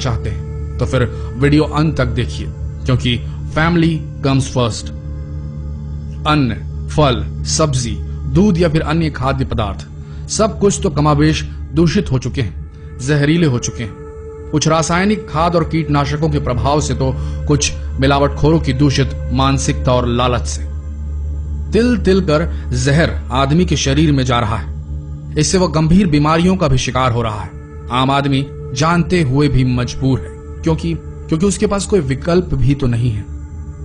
चाहते हैं तो फिर वीडियो अंत तक देखिए, क्योंकि फैमिली कम्स फर्स्ट। अन्न, फल, सब्जी, दूध या फिर अन्य खाद्य पदार्थ सब कुछ तो कमाबेश दूषित हो चुके हैं, जहरीले हो चुके हैं। कुछ रासायनिक खाद और कीटनाशकों के प्रभाव से तो कुछ मिलावटखोरों की दूषित मानसिकता और लालच से। तिल तिल कर जहर आदमी के शरीर में जा रहा है। इससे वह गंभीर बीमारियों का भी शिकार हो रहा है। आम आदमी जानते हुए भी मजबूर है, क्योंकि उसके पास कोई विकल्प भी तो नहीं है।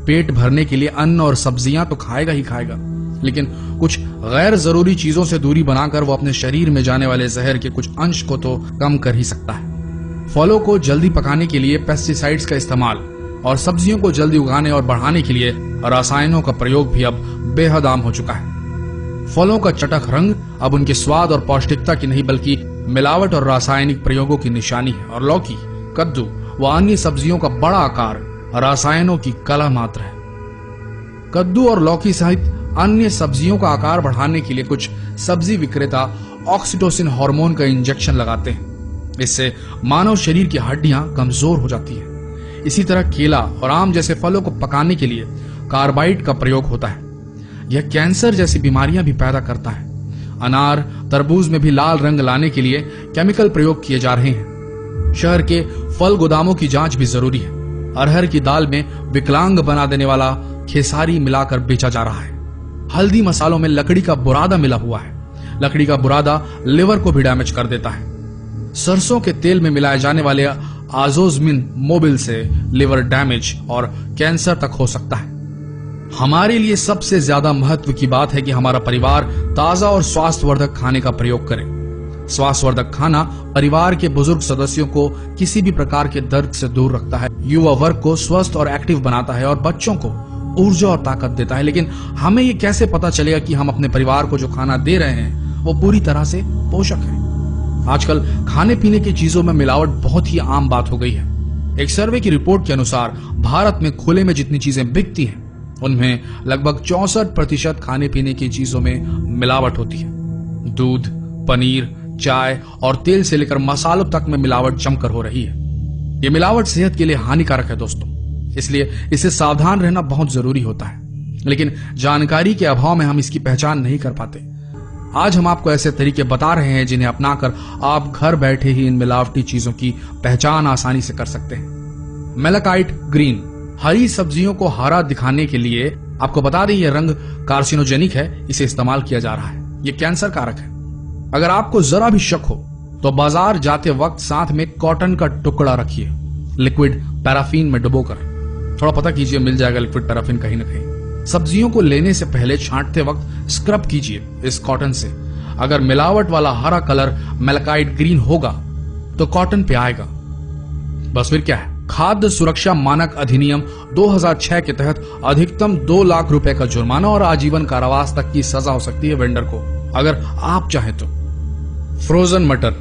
पेट भरने के लिए अन्न और सब्जियां तो खाएगा ही खाएगा, लेकिन कुछ गैर जरूरी चीजों से दूरी बनाकर वो अपने शरीर में जाने वाले जहर के कुछ अंश को तो कम कर ही सकता है। फलों को जल्दी पकाने के लिए पेस्टिसाइड्स का इस्तेमाल और सब्जियों को जल्दी उगाने और बढ़ाने के लिए रसायनों का प्रयोग भी अब बेहद आम हो चुका है। फलों का चटक रंग अब उनके स्वाद और पौष्टिकता की नहीं बल्कि मिलावट और रासायनिक प्रयोगों की निशानी है। और लौकी, कद्दू व अन्य सब्जियों का बड़ा आकार रसायनों की कला मात्र है। कद्दू और लौकी सहित अन्य सब्जियों का आकार बढ़ाने के लिए कुछ सब्जी विक्रेता ऑक्सीटोसिन हार्मोन का इंजेक्शन लगाते हैं। इससे मानव शरीर की हड्डियां कमजोर हो जाती है। इसी तरह केला और आम जैसे फलों को पकाने के लिए कार्बाइड का प्रयोग होता है। यह कैंसर जैसी बीमारियां भी पैदा करता है। अनार, तरबूज में भी लाल रंग लाने के लिए केमिकल प्रयोग किए जा रहे हैं। शहर के फल गोदामों की जांच भी जरूरी है। अरहर की दाल में विकलांग बना देने वाला खेसारी मिलाकर बेचा जा रहा है। हल्दी मसालों में लकड़ी का बुरादा मिला हुआ है। लकड़ी का बुरादा लिवर को भी डैमेज कर देता है। सरसों के तेल में मिलाए जाने वाले आजोजमिन मोबिल से लिवर डैमेज और कैंसर तक हो सकता है। हमारे लिए सबसे ज्यादा महत्व की बात है कि हमारा परिवार ताजा और स्वास्थ्यवर्धक खाने का प्रयोग करे। स्वास्थ्यवर्धक खाना परिवार के बुजुर्ग सदस्यों को किसी भी प्रकार के दर्द से दूर रखता है, युवा वर्ग को स्वस्थ और एक्टिव बनाता है और बच्चों को ऊर्जा और ताकत देता है। लेकिन हमें ये कैसे पता चलेगा कि हम अपने परिवार को जो खाना दे रहे हैं वो पूरी तरह से पोषक है? आजकल खाने पीने की चीजों में मिलावट बहुत ही आम बात हो गई है। एक सर्वे की रिपोर्ट के अनुसार भारत में खुले में जितनी चीजें बिकती हैं उनमें लगभग 64% खाने पीने की चीजों में मिलावट होती है। दूध, पनीर, चाय और तेल से लेकर मसालों तक में मिलावट जमकर हो रही है। ये मिलावट सेहत के लिए हानिकारक है दोस्तों, इसलिए इससे सावधान रहना बहुत जरूरी होता है। लेकिन जानकारी के अभाव में हम इसकी पहचान नहीं कर पाते। आज हम आपको ऐसे तरीके बता रहे हैं जिन्हें अपनाकर आप घर बैठे ही इन मिलावटी चीजों की पहचान आसानी से कर सकते हैं। मेलाकाइट ग्रीन, हरी सब्जियों को हरा दिखाने के लिए आपको बता दें यह रंग कार्सिनोजेनिक है, इसे इस्तेमाल किया जा रहा है। यह कैंसर कारक है। अगर आपको जरा भी शक हो तो बाजार जाते वक्त साथ में कॉटन का टुकड़ा रखिए, लिक्विड पैराफिन में डुबोकर। थोड़ा पता कीजिए, मिल जाएगा लिक्विड पैराफिन कहीं ना कहीं। सब्जियों को लेने से पहले छांटते वक्त स्क्रब कीजिए इस कॉटन से। अगर मिलावट वाला हरा कलर मेलाकाइट ग्रीन होगा तो कॉटन पे आएगा। बस फिर क्या है, खाद्य सुरक्षा मानक अधिनियम 2006 के तहत अधिकतम 2 लाख रुपए का जुर्माना और आजीवन कारावास तक की सजा हो सकती है वेंडर को, अगर आप चाहें तो। फ्रोजन मटर,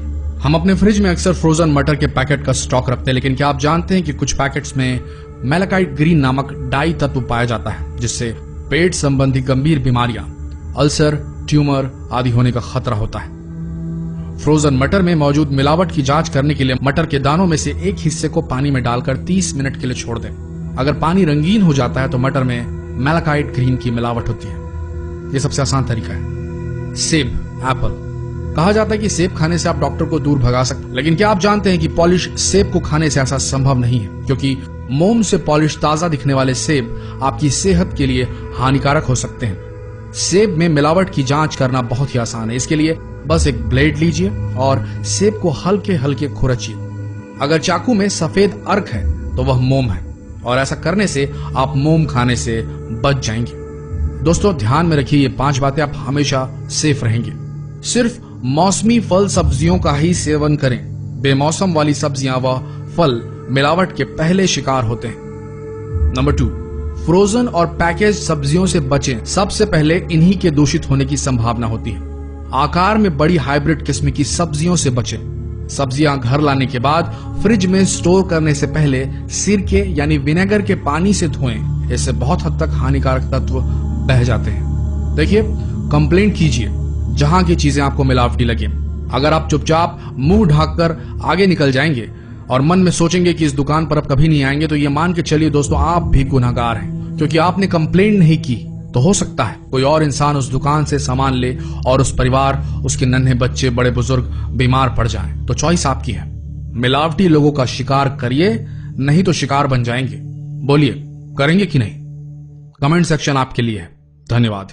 हम अपने फ्रिज में अक्सर फ्रोजन मटर के पैकेट का स्टॉक रखते हैं, लेकिन क्या आप जानते हैं कि कुछ पैकेट्स में मेलाकाइट ग्रीन नामक डाई तत्व पाया जाता है, जिससे पेट संबंधी गंभीर बीमारियां, अल्सर, ट्यूमर आदि होने का खतरा होता है। फ्रोजन मटर में मौजूद मिलावट की जांच करने के लिए मटर के दानों में से एक हिस्से को पानी में डालकर 30 मिनट के लिए छोड़ दें। अगर पानी रंगीन हो जाता है तो मटर में मेलाकाइट ग्रीन की मिलावट होती है। यह सबसे आसान तरीका है। सेब, एप्पल, कहा जाता है कि सेब खाने से आप डॉक्टर को दूर भगा सकते हैं, लेकिन क्या आप जानते हैं कि पॉलिश सेब को खाने से ऐसा संभव नहीं है, क्योंकि मोम से पॉलिश ताजा दिखने वाले सेब आपकी सेहत के लिए हानिकारक हो सकते हैं। सेब में मिलावट की जांच करना बहुत ही आसान है। इसके लिए बस एक ब्लेड लीजिए और सेब को हल्के हल्के खुरचिए। अगर चाकू में सफेद अर्क है तो वह मोम है, और ऐसा करने से आप मोम खाने से बच जाएंगे। दोस्तों ध्यान में रखिए, ये 5 बातें, आप हमेशा सेफ रहेंगे। सिर्फ मौसमी फल सब्जियों का ही सेवन करें। बेमौसम वाली सब्जियां व फल मिलावट के पहले शिकार होते हैं। नंबर 2, फ्रोजन और पैकेज सब्जियों से बचें। सबसे पहले इन्हीं के दूषित होने की संभावना होती है। आकार में बड़ी हाइब्रिड किस्म की सब्जियों से बचें। सब्जियां घर लाने के बाद फ्रिज में स्टोर करने से पहले सिरके यानी विनेगर के पानी से धोएं। इससे बहुत हद तक हानिकारक तत्व बह जाते हैं। देखिए, कंप्लेंट कीजिए जहां की चीजें आपको मिलावटी लगे। अगर आप चुपचाप मुंह ढककर आगे निकल जाएंगे, और मन में सोचेंगे कि इस दुकान पर अब कभी नहीं आएंगे, तो ये मान के चलिए दोस्तों आप भी गुनहगार हैं, क्योंकि आपने कंप्लेंट नहीं की तो हो सकता है कोई और इंसान उस दुकान से सामान ले और उस परिवार, उसके नन्हे बच्चे, बड़े बुजुर्ग बीमार पड़ जाएं। तो चॉइस आपकी है। मिलावटी लोगों का शिकार करिए, नहीं तो शिकार बन जाएंगे। बोलिए, करेंगे कि नहीं? कमेंट सेक्शन आपके लिए है। धन्यवाद।